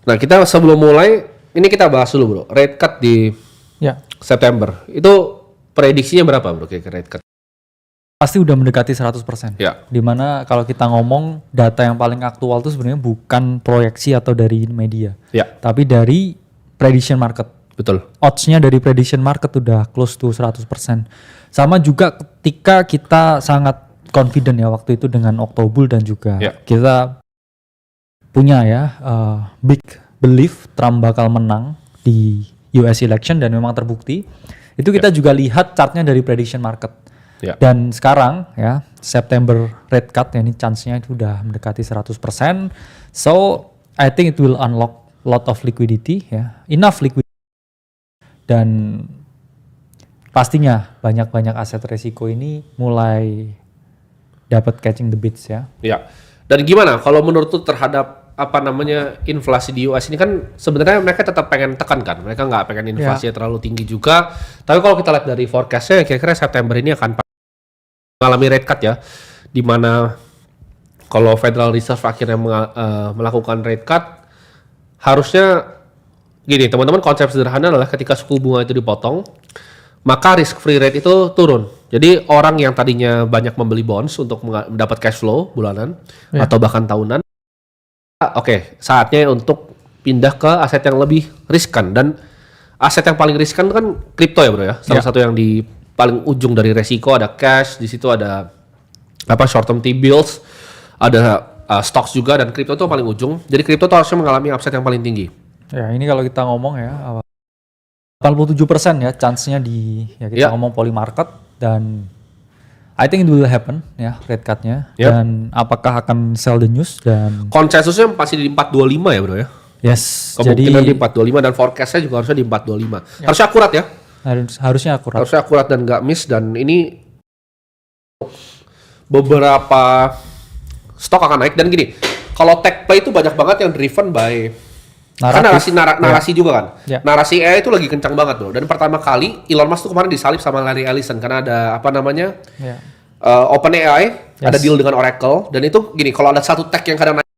Nah, kita sebelum mulai, ini kita bahas dulu bro, rate cut di Ya, September. Itu prediksinya berapa bro kira-kira rate cut? pasti udah mendekati 100%. Ya. Dimana kalau kita ngomong data yang paling aktual itu sebenarnya bukan proyeksi atau dari media, Ya, tapi dari prediction market. betul. Odds-nya dari prediction market udah close to 100%. Sama juga ketika kita sangat confident ya waktu itu dengan Octobull dan juga Ya. kita punya ya big belief Trump bakal menang di US election dan memang terbukti. Itu kita juga lihat chartnya dari prediction market. Ya. Dan sekarang ya September rate cut ya ini chance-nya itu udah mendekati 100%. So I think it will unlock lot of liquidity ya, enough liquidity. Dan pastinya banyak-banyak aset resiko ini mulai dapat catching the beats ya. Ya. Dan gimana kalau menurut tuh terhadap apa namanya inflasi di US ini kan sebenarnya mereka tetap pengen tekan kan, mereka nggak pengen inflasinya terlalu tinggi juga. Tapi kalau kita lihat dari forecastnya kira-kira September ini akan mengalami rate cut ya, di mana kalau Federal Reserve akhirnya melakukan rate cut, harusnya gini teman-teman, konsep sederhana adalah ketika suku bunga itu dipotong, maka risk free rate itu turun. Jadi orang yang tadinya banyak membeli bonds untuk mendapat cash flow bulanan atau bahkan tahunan, oke, saatnya untuk pindah ke aset yang lebih riskan. Dan aset yang paling riskan kan kripto ya bro ya. Salah satu yang di paling ujung dari resiko ada cash, di situ ada apa short term T-bills, ada stocks juga, dan kripto itu paling ujung. Jadi kripto itu harusnya mengalami upside yang paling tinggi. Ya ini kalau kita ngomong ya 87% ya chance-nya di ya kita ngomong poly market, dan I think it will happen ya rate cut-nya. Dan apakah akan sell the news, dan konsensusnya pasti di 425 ya bro ya. yes, Kemungkinan jadi di 425 dan forecast-nya juga harusnya di 425. Harusnya akurat ya. harusnya akurat. Harusnya akurat dan nggak miss, dan ini beberapa stok akan naik. Dan gini, kalau tech play itu banyak banget yang driven by narasi juga kan. Narasi AI itu lagi kencang banget bro. Dan pertama kali Elon Musk tuh kemarin disalip sama Larry Ellison karena ada apa namanya OpenAI, ada deal dengan Oracle. Dan itu gini, kalau ada satu tech yang kadang naik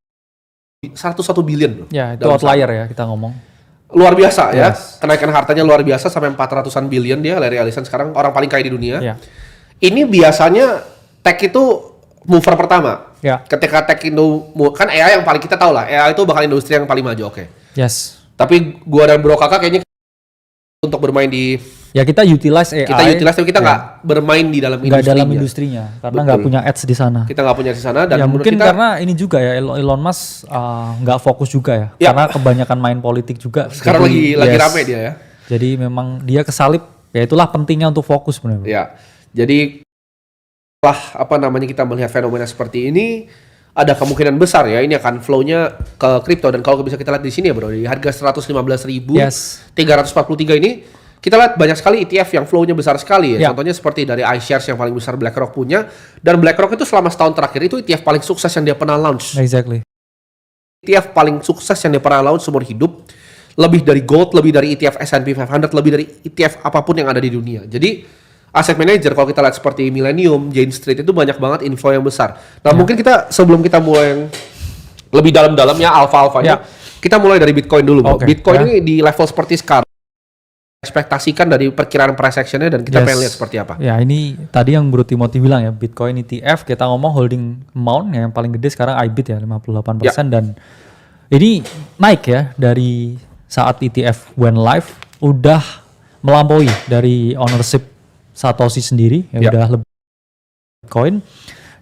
101 billion bro. Ya itu outlier ya kita ngomong. Luar biasa ya, kenaikan hartanya luar biasa sampai 400-an billion dia, Larry Ellison sekarang orang paling kaya di dunia. Ini biasanya tech itu mover pertama. Ketika tech itu kan AI yang paling kita tahu lah, AI itu bakal industri yang paling maju, oke. Tapi gua dan Bro Kakak kayaknya untuk bermain di kita utilize AI. Kita utilize tapi kita nggak bermain di dalam industrinya. Nggak dalam industrinya karena nggak punya ads di sana. Kita nggak punya di sana, dan mungkin kita, karena ini juga ya Elon Musk nggak fokus juga ya. Karena kebanyakan main politik juga. Sekarang lagi rame dia ya. Jadi memang dia kesalip, ya itulah pentingnya untuk fokus benar. Ya. Jadi apa namanya kita melihat fenomena seperti ini, ada kemungkinan besar ya ini akan flow-nya ke kripto. Dan kalau bisa kita lihat di sini ya bro, di harga 115.343 ini kita lihat banyak sekali ETF yang flow-nya besar sekali ya. Contohnya seperti dari iShares yang paling besar BlackRock punya, dan BlackRock itu selama setahun terakhir itu ETF paling sukses yang dia pernah launch. ETF paling sukses yang dia pernah launch seumur hidup, lebih dari gold, lebih dari ETF S&P 500, lebih dari ETF apapun yang ada di dunia. Jadi asset manager kalau kita lihat seperti Millennium, Jane Street itu banyak banget info yang besar. Nah mungkin kita sebelum kita mulai yang lebih dalam-dalamnya alfa-alfanya, kita mulai dari Bitcoin dulu bro. Bitcoin ini di level seperti sekarang, ekspektasikan dari perkiraan price action-nya, dan kita pengen lihat seperti apa. Ya ini tadi yang Bro Timothy bilang ya, Bitcoin ETF kita ngomong holding amount yang paling gede sekarang IBIT ya 58%, dan ini naik ya dari saat ETF went live, udah melampaui dari ownership Satoshi sendiri ya, udah lebih Bitcoin.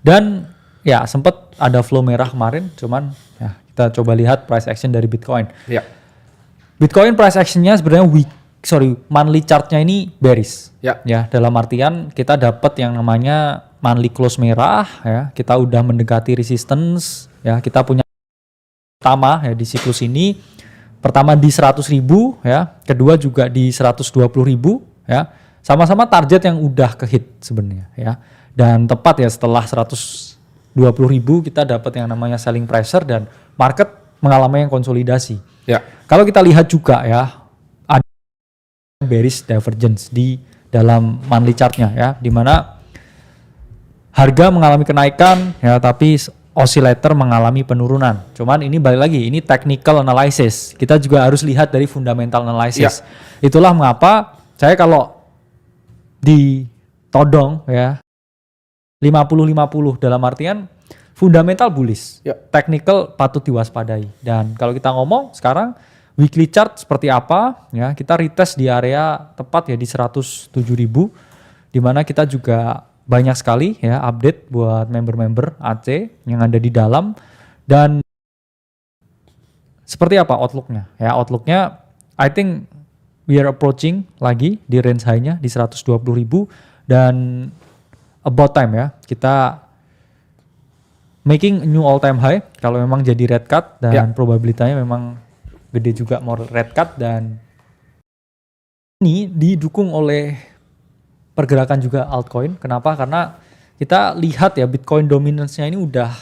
Dan ya sempat ada flow merah kemarin, cuman ya kita coba lihat price action dari Bitcoin. Bitcoin price action-nya sebenarnya monthly chart-nya ini bearish. Ya, dalam artian kita dapat yang namanya monthly close merah ya. Kita udah mendekati resistance ya. Kita punya pertama ya di siklus ini. Pertama di 100.000 ya, kedua juga di 120.000 ya. Sama-sama target yang udah ke-hit sebenarnya ya. Dan tepat ya setelah 120.000 kita dapat yang namanya selling pressure dan market mengalami yang konsolidasi. Kalau kita lihat juga ya, bearish divergence di dalam monthly chart-nya ya, di mana harga mengalami kenaikan ya, tapi oscillator mengalami penurunan. Cuman ini balik lagi, ini technical analysis. Kita juga harus lihat dari fundamental analysis. Itulah mengapa saya kalau ditodong ya 50-50 dalam artian fundamental bullish, technical patut diwaspadai. Dan kalau kita ngomong sekarang weekly chart seperti apa ya, kita retest di area tepat ya di 107.000, di mana kita juga banyak sekali ya update buat member-member AC yang ada di dalam. Dan seperti apa outlooknya ya, outlooknya I think we are approaching lagi di range high-nya di 120.000 dan about time ya kita making a new all time high kalau memang jadi red cut dan probabilitanya memang gede juga more red cut. Dan ini didukung oleh pergerakan juga altcoin. Kenapa? Karena kita lihat ya Bitcoin dominance-nya ini udah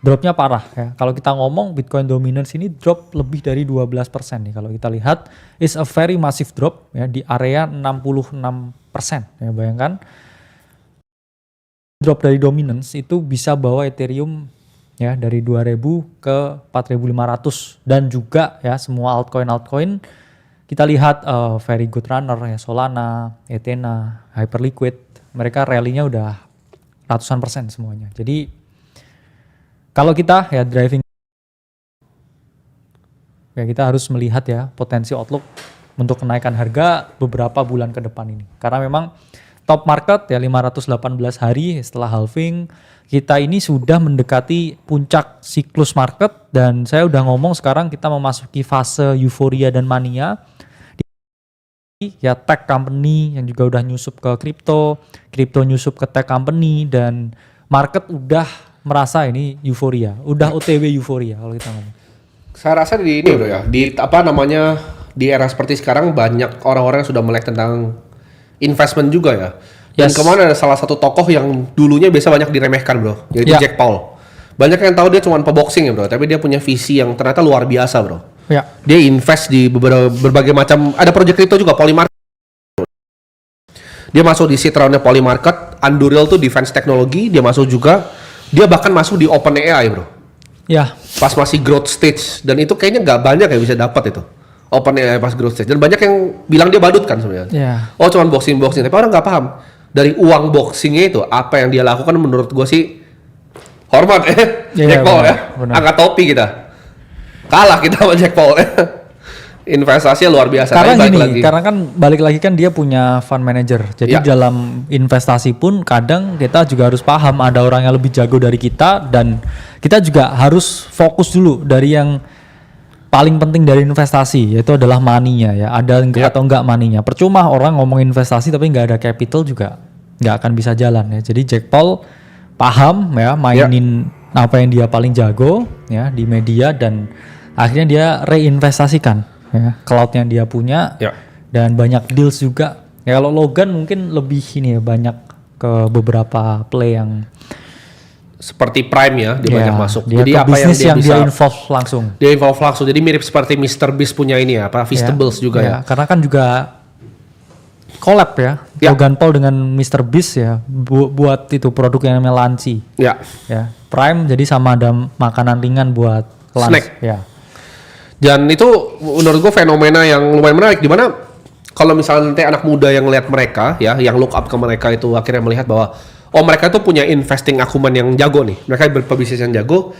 dropnya parah ya. Kalau kita ngomong Bitcoin dominance ini drop lebih dari 12% nih. Kalau kita lihat is a very massive drop ya di area 66% ya. Bayangkan drop dari dominance itu bisa bawa Ethereum ya dari 2.000 ke 4.500 dan juga ya semua altcoin kita lihat very good runner ya, Solana, Ethena, Hyperliquid, mereka rally-nya udah ratusan persen semuanya. Jadi kalau kita ya driving ya kita harus melihat ya potensi outlook untuk kenaikan harga beberapa bulan ke depan ini. Karena memang top market ya 518 hari setelah halving, kita ini sudah mendekati puncak siklus market dan saya udah ngomong sekarang kita memasuki fase euforia dan mania. Ya tech company yang juga udah nyusup ke crypto nyusup ke tech company dan market udah merasa ini euforia, udah OTW euforia kalau kita ngomong. Saya rasa di ini bro ya, di apa namanya di era seperti sekarang banyak orang-orang yang sudah melek tentang investment juga ya. Dan kemarin ada salah satu tokoh yang dulunya biasa banyak diremehkan bro, yaitu Jack Paul. Banyak yang tahu dia cuma peboxing ya bro, tapi dia punya visi yang ternyata luar biasa bro. Ya. Dia invest di berbagai macam, ada project crypto juga, Polymarket. Dia masuk di seed round-nya Polymarket, Anduril tuh defense teknologi, dia masuk juga. Dia bahkan masuk di OpenAI bro. Ya. Pas masih growth stage, dan itu kayaknya nggak banyak yang bisa dapat itu. OpenAI pas growth stage, dan banyak yang bilang dia badut kan sebenarnya. Yeah. Oh cuman boxing, tapi orang nggak paham dari uang boxingnya itu apa yang dia lakukan. Menurut gue sih hormat Jack Paul ya, angkat topi kita. Kalah kita sama Jack Paul. Investasinya luar biasa. Karena kan balik lagi kan dia punya fund manager. Jadi dalam investasi pun kadang kita juga harus paham ada orang yang lebih jago dari kita dan kita juga harus fokus dulu dari yang paling penting dari investasi, yaitu adalah money-nya ya. Ada atau enggak money-nya. Percuma orang ngomong investasi tapi enggak ada capital juga enggak akan bisa jalan ya. Jadi Jack Paul paham ya mainin apa yang dia paling jago ya di media dan akhirnya dia reinvestasikan ya cloud yang dia punya dan banyak deals juga. Ya kalau Logan mungkin lebih ini ya banyak ke beberapa play yang seperti Prime ya, dia banyak masuk. Jadi apa yang dia involve langsung. Dia involve langsung. Jadi mirip seperti Mr. Beast punya ini ya, apa Feastables juga ya. Karena kan juga collab ya, Logan Paul dengan Mr. Beast ya, buat itu produk yang namanya Lunch. Ya. Prime jadi sama ada makanan ringan buat lunch. Snack. Ya. Dan itu menurut gue fenomena yang lumayan menarik, di mana kalau misalnya nanti anak muda yang lihat mereka ya, yang look up ke mereka itu akhirnya melihat bahwa oh mereka tuh punya investing acumen yang jago nih, mereka berbisnis yang jago,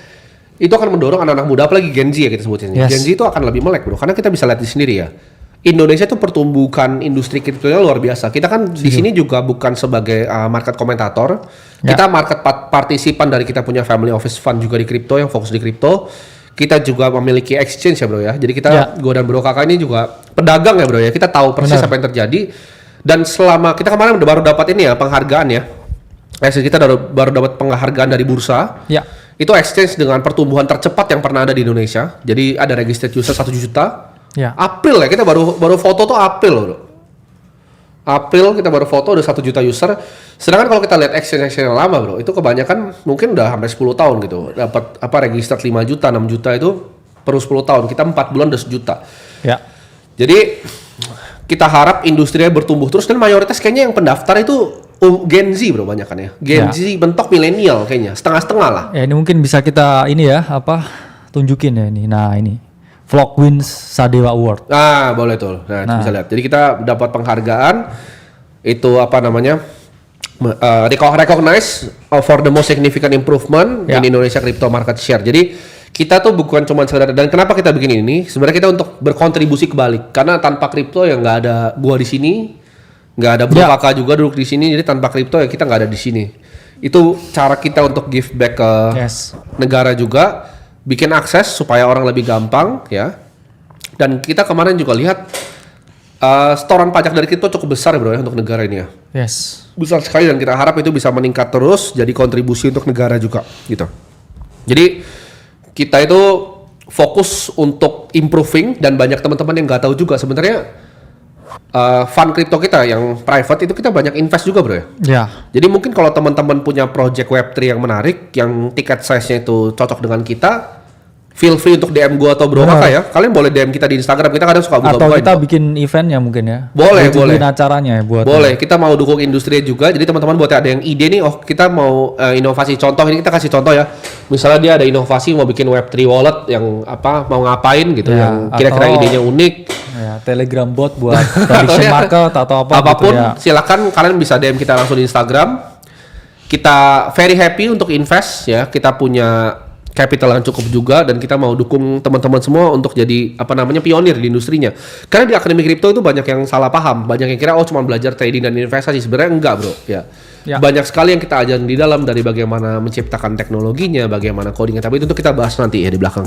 itu akan mendorong anak-anak muda apalagi Gen Z ya kita sebutnya. Gen Z itu akan lebih melek bro, karena kita bisa lihat di sendiri ya. Indonesia tuh pertumbuhan industri kriptonya luar biasa. Kita kan di sini juga bukan sebagai market komentator, kita market partisipan dari kita punya family office fund juga di kripto yang fokus di kripto. Kita juga memiliki exchange ya bro ya. Jadi kita gue dan bro kakak ini juga pedagang ya bro ya. Kita tahu persis apa yang terjadi. Dan selama kita kemarin baru dapat ini ya penghargaan ya. Kita baru dapat penghargaan dari bursa. Itu exchange dengan pertumbuhan tercepat yang pernah ada di Indonesia. Jadi ada registered user 1 juta. April ya, kita baru foto tuh April bro. April kita baru foto udah 1 juta user. Sedangkan kalau kita lihat exchange yang lama bro, itu kebanyakan mungkin udah sampai 10 tahun gitu. Dapat apa registered 5 juta, 6 juta itu perlu 10 tahun. Kita 4 bulan udah 1 juta. Jadi kita harap industrinya bertumbuh terus dan mayoritas kayaknya yang pendaftar itu Gen Z bro banyak kan ya. Gen Z bentok milenial kayaknya, setengah-setengah lah. Ya ini mungkin bisa kita ini ya tunjukin ya ini. Nah ini Vlog Wins Sadewa Award. Boleh tuh. Nah, bisa lihat. Jadi kita dapat penghargaan itu recognize for the most significant improvement in Indonesia crypto market share. Jadi kita tuh bukan cuma sekedar, dan kenapa kita bikin ini? Sebenarnya kita untuk berkontribusi kebalik. Karena tanpa kripto ya nggak ada gua di sini, nggak ada Bro Kakak juga duduk di sini. Jadi tanpa kripto ya kita nggak ada di sini. Itu cara kita untuk give back ke negara juga. Bikin akses supaya orang lebih gampang ya. Dan kita kemarin juga lihat setoran pajak dari kripto cukup besar bro ya untuk negara ini ya. Besar sekali dan kita harap itu bisa meningkat terus jadi kontribusi untuk negara juga gitu. Jadi kita itu fokus untuk improving dan banyak teman-teman yang nggak tahu juga sebenarnya fund kripto kita yang private itu kita banyak invest juga bro ya. Jadi mungkin kalau teman-teman punya project Web3 yang menarik, yang tiket size-nya itu cocok dengan kita, feel free untuk DM gua atau Bro Kakak ya. Kalian boleh DM kita di Instagram, kita kadang suka buka-buka. Atau kita bikin eventnya mungkin ya. Boleh. Bikin acaranya ya buat. Boleh, kita mau dukung industri juga. Jadi teman-teman buat ada yang ide nih, kita mau inovasi contoh, ini kita kasih contoh ya. Misalnya dia ada inovasi mau bikin Web3 wallet yang mau ngapain gitu, yang kira-kira idenya unik. Ya, Telegram bot buat prediction market atau apapun gitu ya. Silakan kalian bisa DM kita langsung di Instagram. Kita very happy untuk invest ya. Kita punya capital yang cukup juga dan kita mau dukung teman-teman semua untuk jadi pionir di industrinya. Karena di akademi kripto itu banyak yang salah paham, banyak yang kira cuma belajar trading dan investasi, sebenarnya enggak bro ya. Banyak sekali yang kita ajarin di dalam, dari bagaimana menciptakan teknologinya, bagaimana codingnya, tapi itu kita bahas nanti ya di belakang.